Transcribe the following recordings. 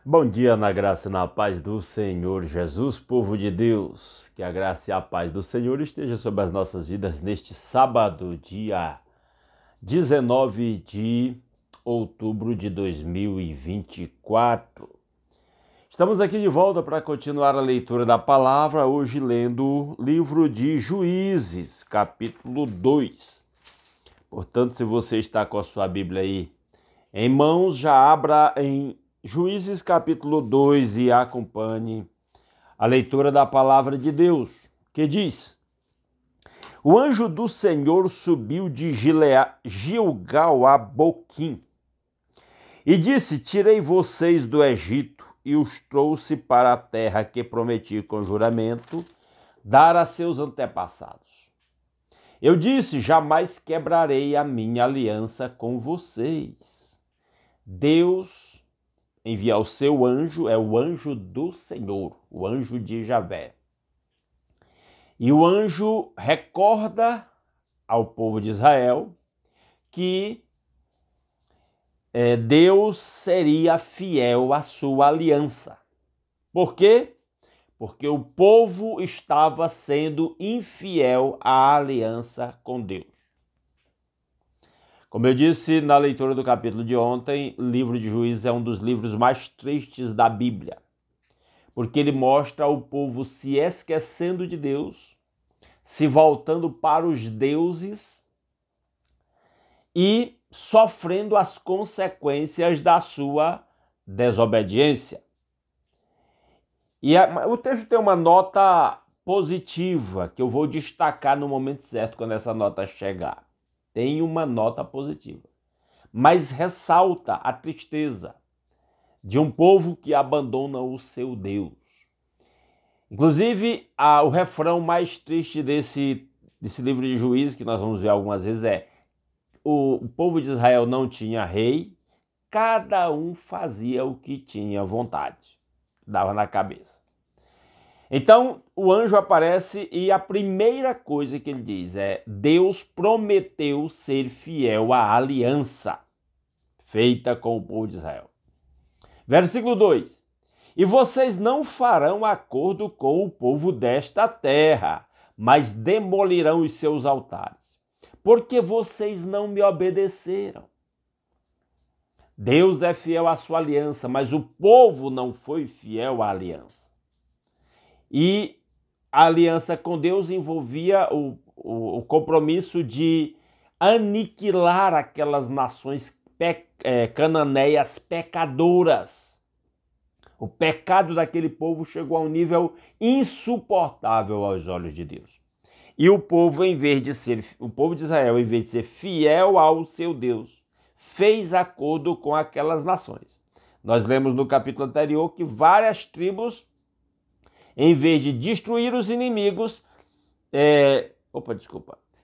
Bom dia na graça e na paz do Senhor Jesus, povo de Deus. Que a graça e a paz do Senhor esteja sobre as nossas vidas neste sábado, dia 19 de outubro de 2024. Estamos aqui de volta para continuar a leitura da palavra, hoje lendo o livro de Juízes, capítulo 2. Portanto, se você está com a sua Bíblia aí em mãos, já abra em Juízes capítulo 2 e acompanhe a leitura da palavra de Deus, que diz: O anjo do Senhor subiu de Gilgal a Boquim e disse: Tirei vocês do Egito e os trouxe para a terra que prometi com juramento dar a seus antepassados. Eu disse: Jamais quebrarei a minha aliança com vocês. Deus enviar o seu anjo, é o anjo do Senhor, o anjo de Javé. E o anjo recorda ao povo de Israel que Deus seria fiel à sua aliança. Por quê? Porque o povo estava sendo infiel à aliança com Deus. Como eu disse na leitura do capítulo de ontem, o livro de Juízes é um dos livros mais tristes da Bíblia, porque ele mostra o povo se esquecendo de Deus, se voltando para os deuses e sofrendo as consequências da sua desobediência. E o texto tem uma nota positiva que eu vou destacar no momento certo, quando essa nota chegar. Tem uma nota positiva, mas ressalta a tristeza de um povo que abandona o seu Deus. Inclusive, o refrão mais triste desse livro de Juízes, que nós vamos ver algumas vezes, é: o povo de Israel não tinha rei, cada um fazia o que tinha vontade, dava na cabeça. Então, o anjo aparece e a primeira coisa que ele diz é: Deus prometeu ser fiel à aliança feita com o povo de Israel. Versículo 2: E vocês não farão acordo com o povo desta terra, mas demolirão os seus altares, porque vocês não me obedeceram. Deus é fiel à sua aliança, mas o povo não foi fiel à aliança. E a aliança com Deus envolvia o compromisso de aniquilar aquelas nações cananeias pecadoras. O pecado daquele povo chegou a um nível insuportável aos olhos de Deus. E o povo de Israel, em vez de ser fiel ao seu Deus, fez acordo com aquelas nações. Nós lemos no capítulo anterior que várias tribos, em vez de destruir os inimigos,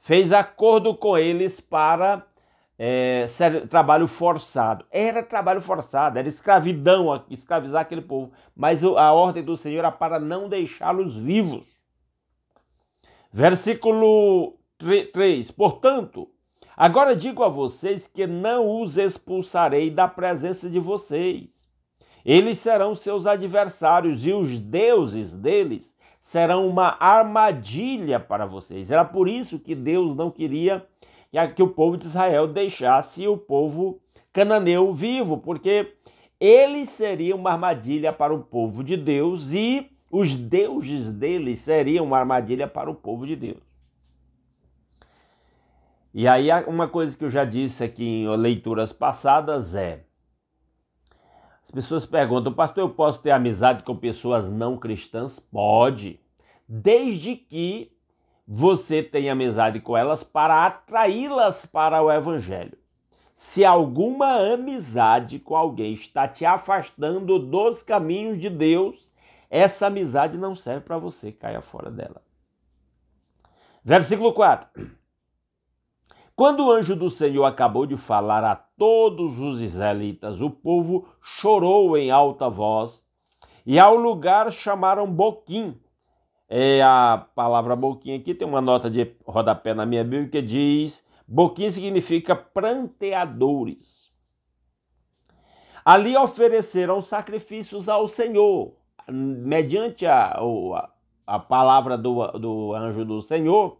fez acordo com eles para trabalho forçado. Era trabalho forçado, era escravidão, escravizar aquele povo. Mas a ordem do Senhor era para não deixá-los vivos. Versículo 3. Portanto, agora digo a vocês que não os expulsarei da presença de vocês. Eles serão seus adversários e os deuses deles serão uma armadilha para vocês. Era por isso que Deus não queria que o povo de Israel deixasse o povo cananeu vivo, porque eles seriam uma armadilha para o povo de Deus e os deuses deles seriam uma armadilha para o povo de Deus. E aí uma coisa que eu já disse aqui em leituras passadas é: as pessoas perguntam: pastor, eu posso ter amizade com pessoas não cristãs? Pode, desde que você tenha amizade com elas para atraí-las para o evangelho. Se alguma amizade com alguém está te afastando dos caminhos de Deus, essa amizade não serve para você, caia fora dela. Versículo 4. Quando o anjo do Senhor acabou de falar a todos os israelitas, o povo chorou em alta voz e ao lugar chamaram Boquim. A palavra Boquim aqui tem uma nota de rodapé na minha Bíblia que diz: Boquim significa pranteadores. Ali ofereceram sacrifícios ao Senhor, mediante a palavra do anjo do Senhor.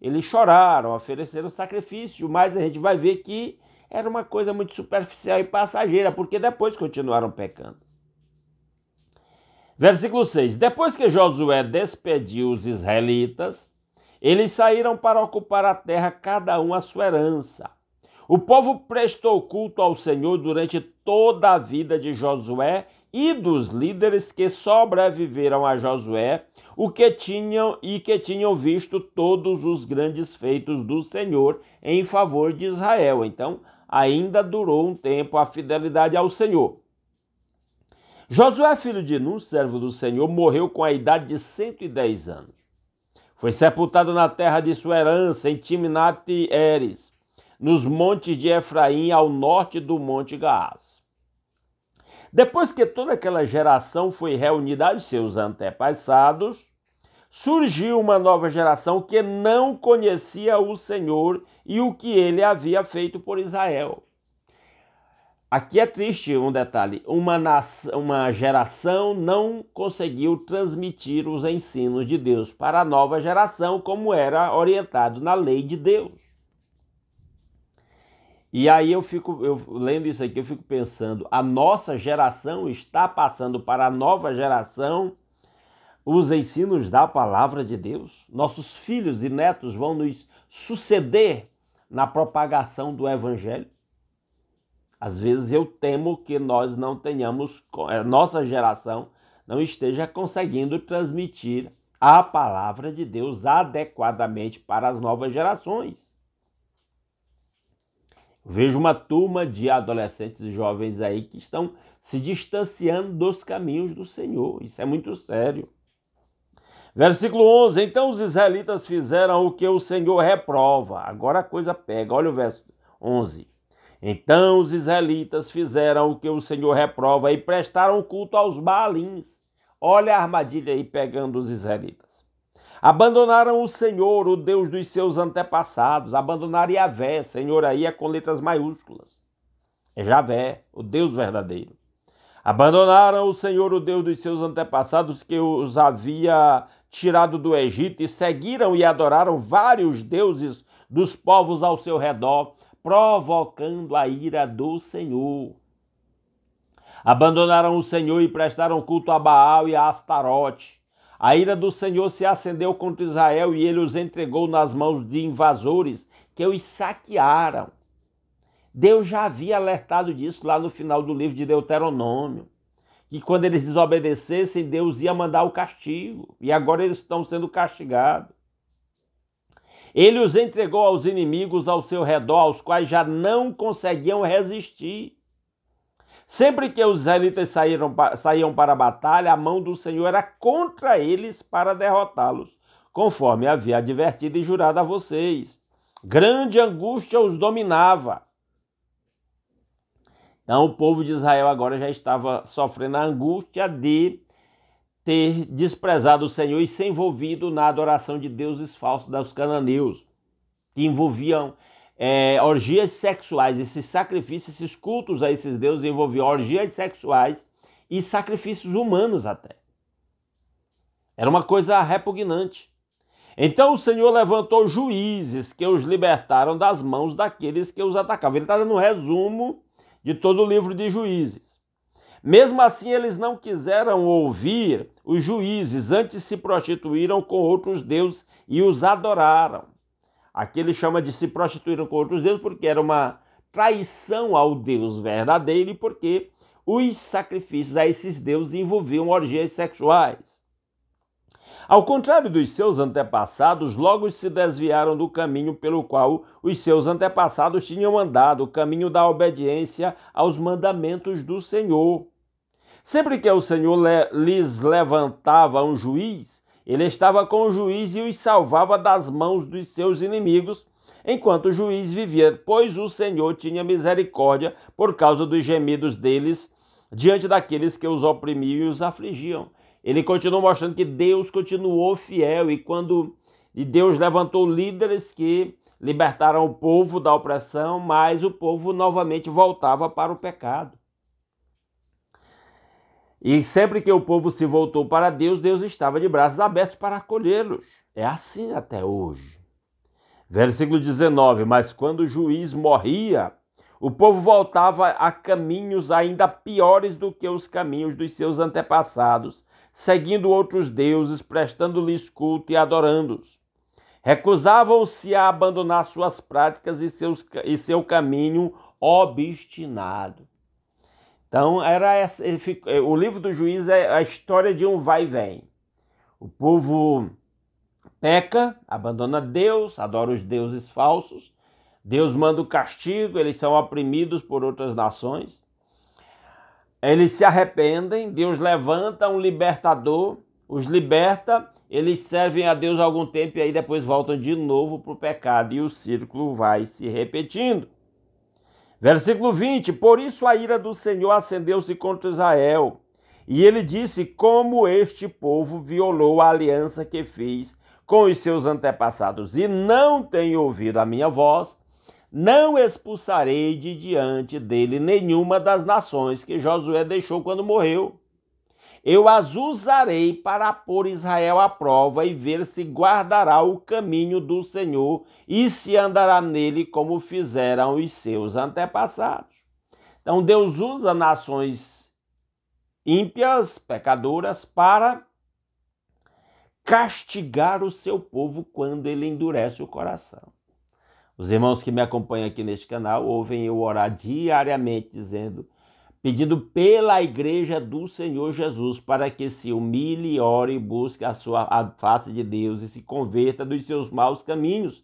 Eles choraram, ofereceram sacrifício, mas a gente vai ver que era uma coisa muito superficial e passageira, porque depois continuaram pecando. Versículo 6. Depois que Josué despediu os israelitas, eles saíram para ocupar a terra, cada um a sua herança. O povo prestou culto ao Senhor durante toda a vida de Josué e dos líderes que sobreviveram a Josué, que tinham visto todos os grandes feitos do Senhor em favor de Israel. Então, ainda durou um tempo a fidelidade ao Senhor. Josué, filho de Nun, servo do Senhor, morreu com a idade de 110 anos. Foi sepultado na terra de sua herança, em Timnat-Heres, nos montes de Efraim, ao norte do Monte Gaás. Depois que toda aquela geração foi reunida aos seus antepassados, surgiu uma nova geração que não conhecia o Senhor e o que ele havia feito por Israel. Aqui é triste um detalhe, uma geração não conseguiu transmitir os ensinos de Deus para a nova geração, como era orientado na lei de Deus. E aí eu lendo isso aqui, eu fico pensando, a nossa geração está passando para a nova geração os ensinos da palavra de Deus? Nossos filhos e netos vão nos suceder na propagação do evangelho? Às vezes eu temo que nós não tenhamos, nossa geração não esteja conseguindo transmitir a palavra de Deus adequadamente para as novas gerações. Vejo uma turma de adolescentes e jovens aí que estão se distanciando dos caminhos do Senhor. Isso é muito sério. Versículo 11. Então os israelitas fizeram o que o Senhor reprova. Agora a coisa pega. Olha o verso 11. Então os israelitas fizeram o que o Senhor reprova e prestaram culto aos Baalins. Olha a armadilha aí pegando os israelitas. Abandonaram o Senhor, o Deus dos seus antepassados. Abandonaram Yahvé. Senhor aí é com letras maiúsculas. É Javé, o Deus verdadeiro. Abandonaram o Senhor, o Deus dos seus antepassados, que os havia tirado do Egito, e seguiram e adoraram vários deuses dos povos ao seu redor, provocando a ira do Senhor. Abandonaram o Senhor e prestaram culto a Baal e a Astarote. A ira do Senhor se acendeu contra Israel e ele os entregou nas mãos de invasores que os saquearam. Deus já havia alertado disso lá no final do livro de Deuteronômio, que quando eles desobedecessem, Deus ia mandar o castigo, e agora eles estão sendo castigados. Ele os entregou aos inimigos ao seu redor, aos quais já não conseguiam resistir. Sempre que os israelitas saíam para a batalha, a mão do Senhor era contra eles para derrotá-los, conforme havia advertido e jurado a vocês. Grande angústia os dominava. Então o povo de Israel agora já estava sofrendo a angústia de ter desprezado o Senhor e se envolvido na adoração de deuses falsos dos cananeus, que envolviam orgias sexuais. Esses sacrifícios, esses cultos a esses deuses envolviam orgias sexuais e sacrifícios humanos até. Era uma coisa repugnante. Então o Senhor levantou juízes que os libertaram das mãos daqueles que os atacavam. Ele está dando um resumo de todo o livro de Juízes. Mesmo assim, eles não quiseram ouvir os juízes, antes se prostituíram com outros deuses e os adoraram. Aqui ele chama de se prostituíram com outros deuses porque era uma traição ao Deus verdadeiro e porque os sacrifícios a esses deuses envolviam orgias sexuais. Ao contrário dos seus antepassados, logo se desviaram do caminho pelo qual os seus antepassados tinham andado, o caminho da obediência aos mandamentos do Senhor. Sempre que o Senhor lhes levantava um juiz, ele estava com o juiz e os salvava das mãos dos seus inimigos, enquanto o juiz vivia, pois o Senhor tinha misericórdia por causa dos gemidos deles diante daqueles que os oprimiam e os afligiam. Ele continuou mostrando que Deus continuou fiel e Deus levantou líderes que libertaram o povo da opressão, mas o povo novamente voltava para o pecado. E sempre que o povo se voltou para Deus, Deus estava de braços abertos para acolhê-los. É assim até hoje. Versículo 19, mas quando o juiz morria, o povo voltava a caminhos ainda piores do que os caminhos dos seus antepassados, seguindo outros deuses, prestando-lhes culto e adorando-os. Recusavam-se a abandonar suas práticas e seu caminho obstinado. Então, o livro do juiz é a história de um vai e vem. O povo peca, abandona Deus, adora os deuses falsos. Deus manda o castigo, eles são oprimidos por outras nações. Eles se arrependem, Deus levanta um libertador, os liberta, eles servem a Deus algum tempo e aí depois voltam de novo para o pecado e o círculo vai se repetindo. Versículo 20, por isso a ira do Senhor acendeu-se contra Israel, e ele disse, como este povo violou a aliança que fiz com os seus antepassados, e não tem ouvido a minha voz, não expulsarei de diante dele nenhuma das nações que Josué deixou quando morreu. Eu as usarei para pôr Israel à prova e ver se guardará o caminho do Senhor e se andará nele como fizeram os seus antepassados. Então Deus usa nações ímpias, pecadoras, para castigar o seu povo quando ele endurece o coração. Os irmãos que me acompanham aqui neste canal ouvem eu orar diariamente pedindo pela igreja do Senhor Jesus para que se humilhe, ore e busque a face de Deus e se converta dos seus maus caminhos,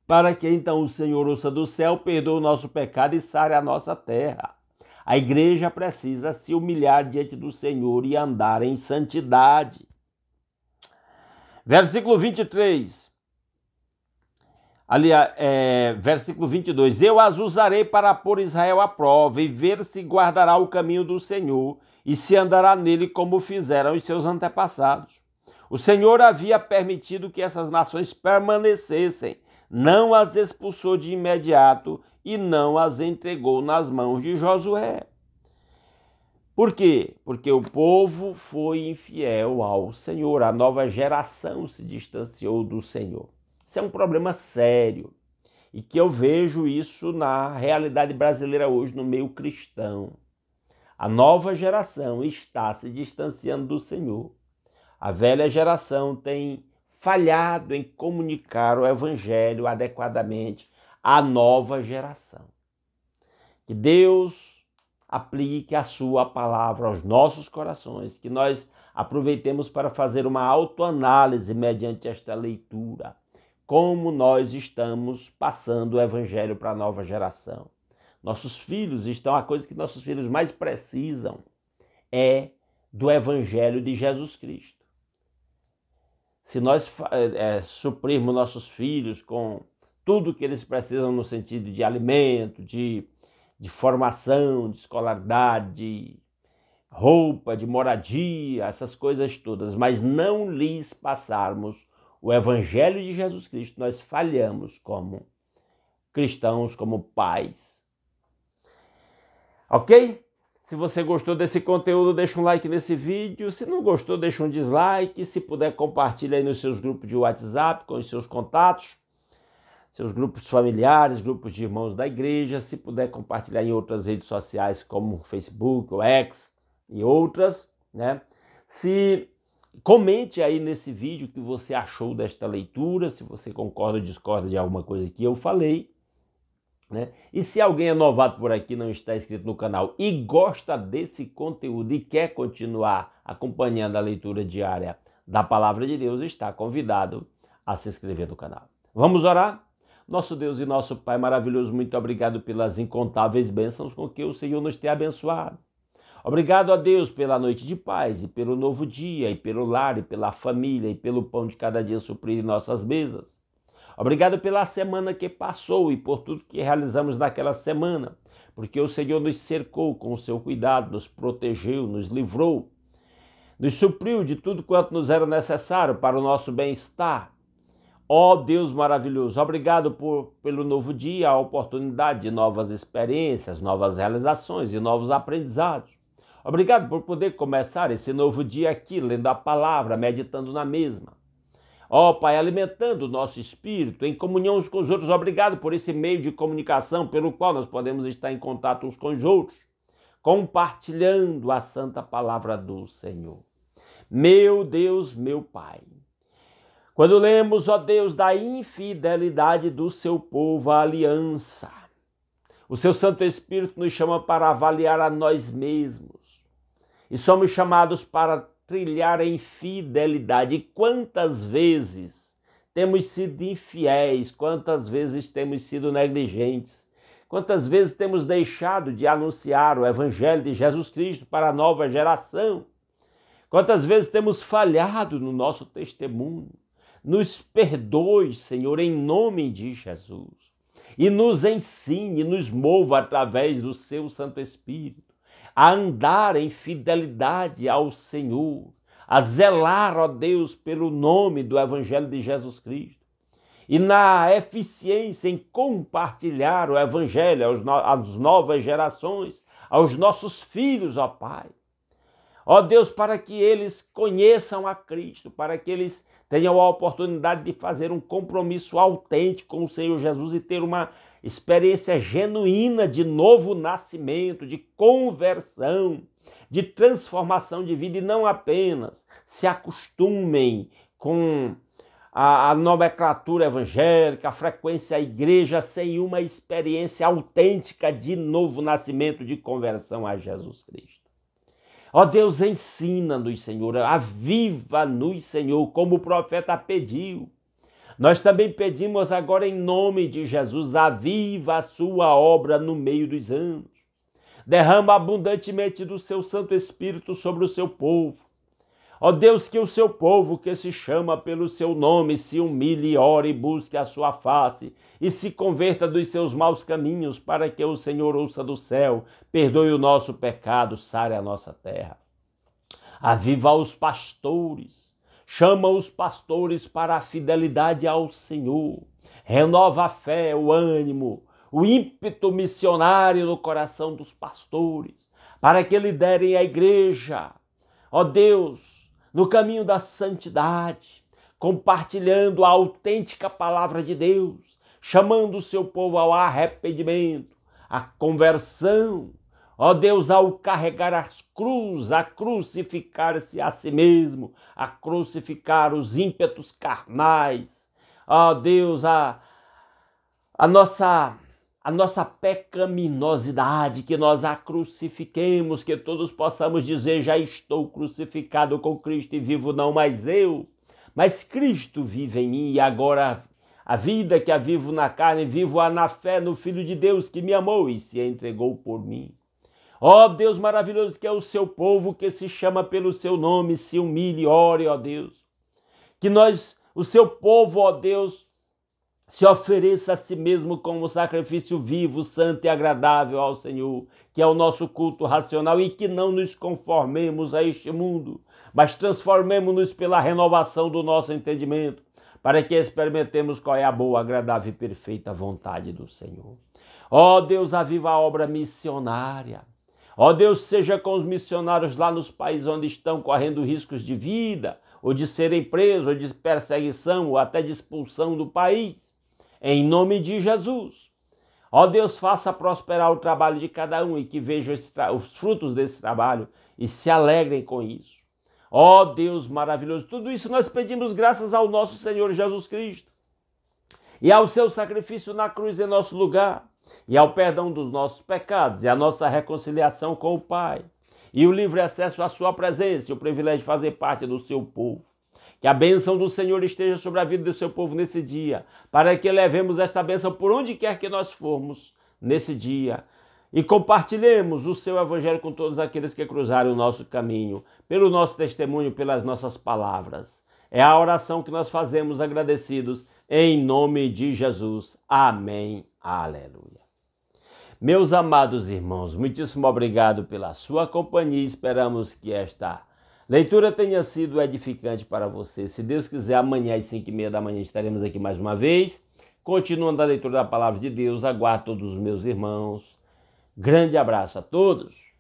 para que então o Senhor ouça do céu, perdoe o nosso pecado e sare a nossa terra. A igreja precisa se humilhar diante do Senhor e andar em santidade. Versículo 23. Versículo 22, eu as usarei para pôr Israel à prova e ver se guardará o caminho do Senhor e se andará nele como fizeram os seus antepassados. O Senhor havia permitido que essas nações permanecessem, não as expulsou de imediato e não as entregou nas mãos de Josué. Por quê? Porque o povo foi infiel ao Senhor, a nova geração se distanciou do Senhor. Isso é um problema sério e que eu vejo isso na realidade brasileira hoje, no meio cristão. A nova geração está se distanciando do Senhor. A velha geração tem falhado em comunicar o evangelho adequadamente à nova geração. Que Deus aplique a sua palavra aos nossos corações, que nós aproveitemos para fazer uma autoanálise mediante esta leitura. Como nós estamos passando o evangelho para a nova geração. Nossos filhos a coisa que nossos filhos mais precisam é do evangelho de Jesus Cristo. Se nós suprirmos nossos filhos com tudo que eles precisam no sentido de alimento, de formação, de escolaridade, de roupa, de moradia, essas coisas todas, mas não lhes passarmos o evangelho de Jesus Cristo, nós falhamos como cristãos, como pais. Ok? Se você gostou desse conteúdo, deixa um like nesse vídeo. Se não gostou, deixa um dislike. Se puder, compartilha aí nos seus grupos de WhatsApp, com os seus contatos, seus grupos familiares, grupos de irmãos da igreja. Se puder, compartilhar em outras redes sociais, como Facebook, o X e outras, né? Comente aí nesse vídeo o que você achou desta leitura, se você concorda ou discorda de alguma coisa que eu falei, né? E se alguém é novato por aqui, não está inscrito no canal e gosta desse conteúdo e quer continuar acompanhando a leitura diária da Palavra de Deus, está convidado a se inscrever no canal. Vamos orar? Nosso Deus e nosso Pai maravilhoso, muito obrigado pelas incontáveis bênçãos com que o Senhor nos tem abençoado. Obrigado a Deus pela noite de paz e pelo novo dia e pelo lar e pela família e pelo pão de cada dia suprir em nossas mesas. Obrigado pela semana que passou e por tudo que realizamos naquela semana, porque o Senhor nos cercou com o seu cuidado, nos protegeu, nos livrou, nos supriu de tudo quanto nos era necessário para o nosso bem-estar. Ó Deus maravilhoso, obrigado pelo novo dia, a oportunidade de novas experiências, novas realizações e novos aprendizados. Obrigado por poder começar esse novo dia aqui, lendo a palavra, meditando na mesma. Ó Pai, alimentando o nosso espírito em comunhão uns com os outros. Obrigado por esse meio de comunicação pelo qual nós podemos estar em contato uns com os outros, compartilhando a santa palavra do Senhor. Meu Deus, meu Pai, quando lemos, ó Deus, da infidelidade do seu povo à aliança, o seu Santo Espírito nos chama para avaliar a nós mesmos e somos chamados para trilhar em fidelidade. E quantas vezes temos sido infiéis, quantas vezes temos sido negligentes, quantas vezes temos deixado de anunciar o Evangelho de Jesus Cristo para a nova geração, quantas vezes temos falhado no nosso testemunho. Nos perdoe, Senhor, em nome de Jesus, e nos ensine, nos mova através do seu Santo Espírito a andar em fidelidade ao Senhor, a zelar, ó Deus, pelo nome do Evangelho de Jesus Cristo e na eficiência em compartilhar o Evangelho às novas gerações, aos nossos filhos, ó Pai. Ó Deus, para que eles conheçam a Cristo, para que eles tenham a oportunidade de fazer um compromisso autêntico com o Senhor Jesus e ter uma experiência genuína de novo nascimento, de conversão, de transformação de vida, e não apenas se acostumem com a nomenclatura evangélica, a frequência à igreja, sem uma experiência autêntica de novo nascimento, de conversão a Jesus Cristo. Ó Deus, ensina-nos, Senhor, aviva-nos, Senhor, como o profeta pediu. Nós também pedimos agora em nome de Jesus, aviva a sua obra no meio dos anos. Derrama abundantemente do seu Santo Espírito sobre o seu povo. Ó Deus, que o seu povo que se chama pelo seu nome se humilhe, ore e busque a sua face e se converta dos seus maus caminhos, para que o Senhor ouça do céu, perdoe o nosso pecado, sare a nossa terra. Aviva os pastores, chama os pastores para a fidelidade ao Senhor, renova a fé, o ânimo, o ímpeto missionário no coração dos pastores, para que liderem a igreja, ó Deus, no caminho da santidade, compartilhando a autêntica palavra de Deus, chamando o seu povo ao arrependimento, à conversão, ó Deus, ao carregar as cruzes, a crucificar-se a si mesmo, a crucificar os ímpetos carnais, ó Deus, a nossa pecaminosidade, que nós a crucifiquemos, que todos possamos dizer, já estou crucificado com Cristo e vivo não mais eu, mas Cristo vive em mim, e agora a vida que a vivo na carne, vivo-a na fé no Filho de Deus que me amou e se entregou por mim. Ó Deus maravilhoso, que é o seu povo que se chama pelo seu nome, se humilhe, ore, ó Deus. Que nós, o seu povo, ó Deus, se ofereça a si mesmo como sacrifício vivo, santo e agradável ao Senhor, que é o nosso culto racional, e que não nos conformemos a este mundo, mas transformemos-nos pela renovação do nosso entendimento, para que experimentemos qual é a boa, agradável e perfeita vontade do Senhor. Ó Deus, aviva a obra missionária. Ó Deus, seja com os missionários lá nos países onde estão correndo riscos de vida, ou de serem presos, ou de perseguição, ou até de expulsão do país. Em nome de Jesus. Ó Deus, faça prosperar o trabalho de cada um e que vejam os frutos desse trabalho e se alegrem com isso. Ó Deus maravilhoso, tudo isso nós pedimos graças ao nosso Senhor Jesus Cristo e ao seu sacrifício na cruz em nosso lugar, e ao perdão dos nossos pecados, e à nossa reconciliação com o Pai, e o livre acesso à sua presença, e o privilégio de fazer parte do seu povo. Que a bênção do Senhor esteja sobre a vida do seu povo nesse dia, para que levemos esta bênção por onde quer que nós formos nesse dia, e compartilhemos o seu evangelho com todos aqueles que cruzarem o nosso caminho, pelo nosso testemunho, pelas nossas palavras. É a oração que nós fazemos agradecidos em nome de Jesus. Amém. Aleluia. Meus amados irmãos, muitíssimo obrigado pela sua companhia. Esperamos que esta leitura tenha sido edificante para você. Se Deus quiser, amanhã às 5h30 da manhã estaremos aqui mais uma vez, continuando a leitura da palavra de Deus. Aguardo todos os meus irmãos. Grande abraço a todos.